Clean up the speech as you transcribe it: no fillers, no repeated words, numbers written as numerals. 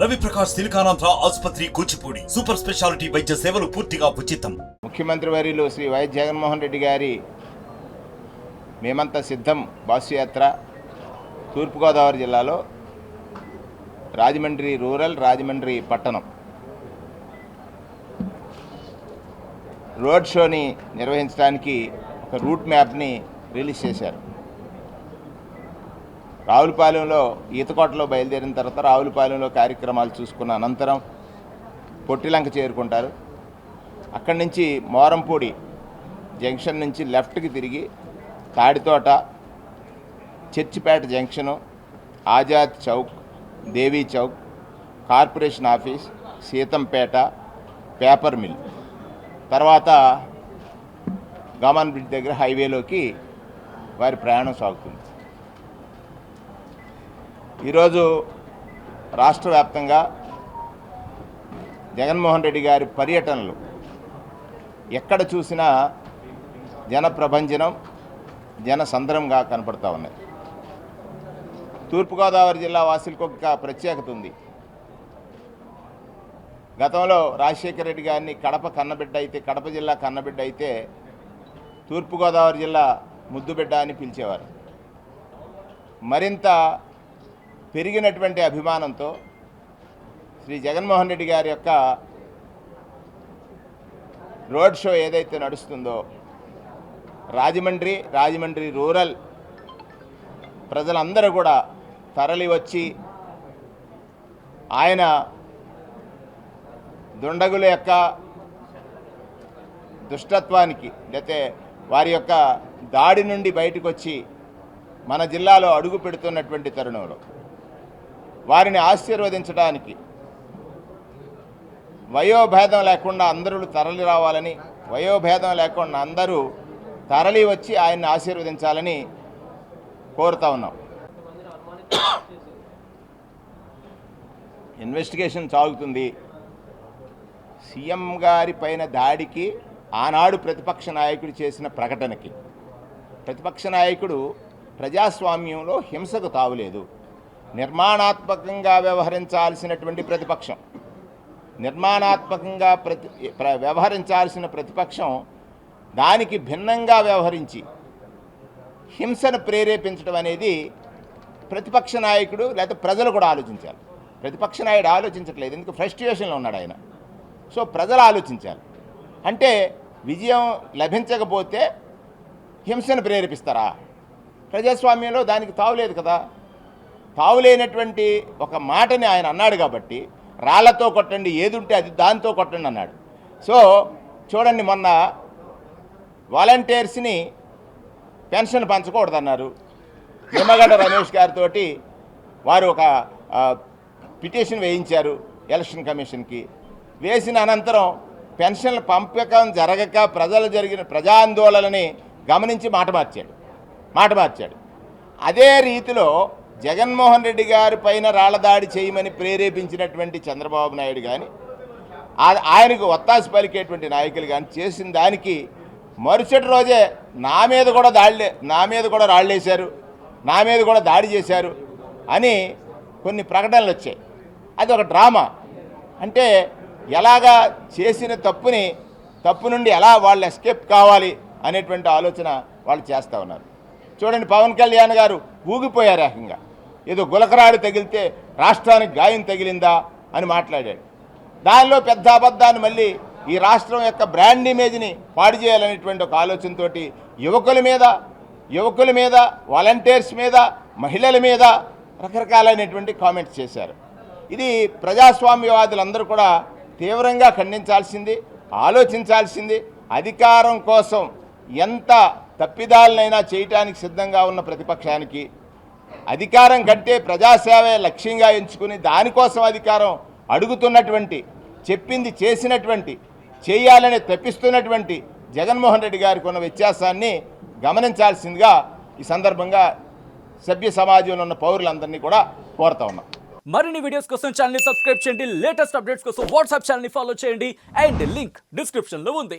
రవి ప్రకాష్ సిలికానాంధ్ర ఆసుపత్రి Kuchipudi super speciality వైద్య సేవలు పూర్తిగా ఉచితం. ముఖ్యమంత్రి వర్యులు శ్రీ వైఎస్ జగన్మోహన్ రెడ్డి గారి మేమంతా సిద్ధం బస్సు యాత్ర తూర్పుగోదావరి జిల్లాలో రాజమండ్రి రూరల్, రాజమండ్రి పట్టణం రోడ్ షోని నిర్వహించడానికి ఒక రూట్ మ్యాప్ని రిలీజ్ చేశారు. రావులపాలెంలో ఈతకోటలో బయలుదేరిన తర్వాత రావులపాలెంలో కార్యక్రమాలు చూసుకున్న అనంతరం పొట్టిలంక చేరుకుంటారు. అక్కడి నుంచి మోరంపూడి జంక్షన్ నుంచి లెఫ్ట్కి తిరిగి Tadithota, Churchipeta junction, Azad Chowk, Devi Chowk, corporation office, Seethampeta, paper mill, తర్వాత గమన్ బ్రిడ్జ్ దగ్గర హైవేలోకి వారి ప్రయాణం సాగుతుంది. ఈరోజు రాష్ట్ర వ్యాప్తంగా జగన్మోహన్ రెడ్డి గారి పర్యటనలు ఎక్కడ చూసినా జన ప్రభంజనం, జన సంద్రంగా కనపడతా ఉన్నాయి. తూర్పుగోదావరి జిల్లా వాసులకు ఒక ప్రత్యేకత ఉంది. గతంలో రాజశేఖర రెడ్డి గారిని కడప జిల్లా కన్నబిడ్డ అయితే తూర్పుగోదావరి జిల్లా ముద్దుబిడ్డ అని పిలిచేవారు. మరింత పెరిగినటువంటి అభిమానంతో శ్రీ జగన్మోహన్ రెడ్డి గారి యొక్క రోడ్ షో ఏదైతే నడుస్తుందో రాజమండ్రి రూరల్ ప్రజలందరూ కూడా తరలి వచ్చి ఆయన దుండగుల యొక్క దుష్టత్వానికి లేకపోతే వారి యొక్క దాడి నుండి బయటకు వచ్చి మన జిల్లాలో అడుగు పెడుతున్నటువంటి తరుణంలో వారిని ఆశీర్వదించడానికి వయోభేదం లేకుండా అందరూ తరలి రావాలని, వయోభేదం లేకుండా అందరూ తరలి వచ్చి ఆయన్ని ఆశీర్వదించాలని కోరుతా ఉన్నాం. ఇన్వెస్టిగేషన్ సాగుతుంది. సీఎం గారి పైన దాడికి ఆనాడు ప్రతిపక్ష నాయకుడు చేసిన ప్రకటనకి, ప్రతిపక్ష నాయకుడు ప్రజాస్వామ్యంలో హింసకు తావులేదు, నిర్మాణాత్మకంగా వ్యవహరించాల్సినటువంటి ప్రతిపక్షం, నిర్మాణాత్మకంగా వ్యవహరించాల్సిన ప్రతిపక్షం దానికి భిన్నంగా వ్యవహరించి హింసను ప్రేరేపించడం అనేది ప్రతిపక్ష నాయకుడు లేదా ప్రజలు కూడా ఆలోచించాలి. ప్రతిపక్ష నాయుడు ఆలోచించట్లేదు, ఎందుకు ఫ్రస్ట్రేషన్లో ఉన్నాడు ఆయన. సో ప్రజలు ఆలోచించాలి. అంటే విజయం లభించకపోతే హింసను ప్రేరేపిస్తారా? ప్రజాస్వామ్యంలో దానికి తావులేదు కదా. తావులేనటువంటి ఒక మాటని ఆయన అన్నాడు కాబట్టి రాళ్లతో కొట్టండి, ఏది ఉంటే అది దాంతో కొట్టండి అన్నాడు. సో చూడండి, మొన్న వాలంటీర్స్ని పెన్షన్ పంచకూడదన్నారు. నిమ్మగడ్డ రమేష్ గారితో వారు ఒక పిటిషన్ వేయించారు ఎలక్షన్ కమిషన్కి. వేసిన అనంతరం పెన్షన్ల పంపకం జరగక ప్రజలు జరిగిన ప్రజాందోళనని గమనించి మాట మార్చాడు. అదే రీతిలో జగన్మోహన్ రెడ్డి గారి పైన రాళ్లదాడి చేయమని ప్రేరేపించినటువంటి చంద్రబాబు నాయుడు కానీ, ఆయనకు ఒత్తాసు పలికేటువంటి నాయకులు కానీ చేసిన దానికి మరుసటి రోజే నా మీద కూడా రాళ్ళేశారు, నా మీద కూడా దాడి చేశారు అని కొన్ని ప్రకటనలు వచ్చాయి. అది ఒక డ్రామా. అంటే ఎలాగా చేసిన తప్పు నుండి ఎలా వాళ్ళు ఎస్కేప్ కావాలి అనేటువంటి ఆలోచన వాళ్ళు చేస్తూ ఉన్నారు. చూడండి, పవన్ కళ్యాణ్ గారు ఊగిపోయారు ఏకంగా. ఏదో గులకరాడు తగిలితే రాష్ట్రానికి గాయం తగిలిందా అని మాట్లాడాడు. దానిలో పెద్ద అబద్ధాన్ని మళ్ళీ ఈ రాష్ట్రం యొక్క బ్రాండ్ ఇమేజ్ని పాడు చేయాలనేటువంటి ఒక ఆలోచనతో యువకుల మీద వాలంటీర్స్ మీద, మహిళల మీద రకరకాలైనటువంటి కామెంట్స్ చేశారు. ఇది ప్రజాస్వామ్యవాదులందరూ కూడా తీవ్రంగా ఖండించాల్సింది, ఆలోచించాల్సింది. అధికారం కోసం ఎంత తప్పిదాలనైనా చేయటానికి సిద్ధంగా ఉన్న ప్రతిపక్షానికి అధికారం కంటే ప్రజాసేవే లక్ష్యంగా ఎంచుకుని దానికోసం అధికారం అడుగుతున్నటువంటి, చెప్పింది చేసినటువంటి, చేయాలని తప్పిస్తున్నటువంటి జగన్మోహన్ రెడ్డి గారికి ఉన్న వ్యత్యాసాన్ని గమనించాల్సిందిగా ఈ సందర్భంగా సభ్య సమాజంలో ఉన్న పౌరులందరినీ కూడా కోరుతా ఉన్నాం. మరిన్ని వీడియోస్ కోసం ఛానల్ ని సబ్స్క్రైబ్ చేయండి, లేటెస్ట్ అప్డేట్స్ కోసం వాట్సాప్ ఛానల్ ని ఫాలో చేయండి అండ్ లింక్ డిస్క్రిప్షన్ లో ఉంది.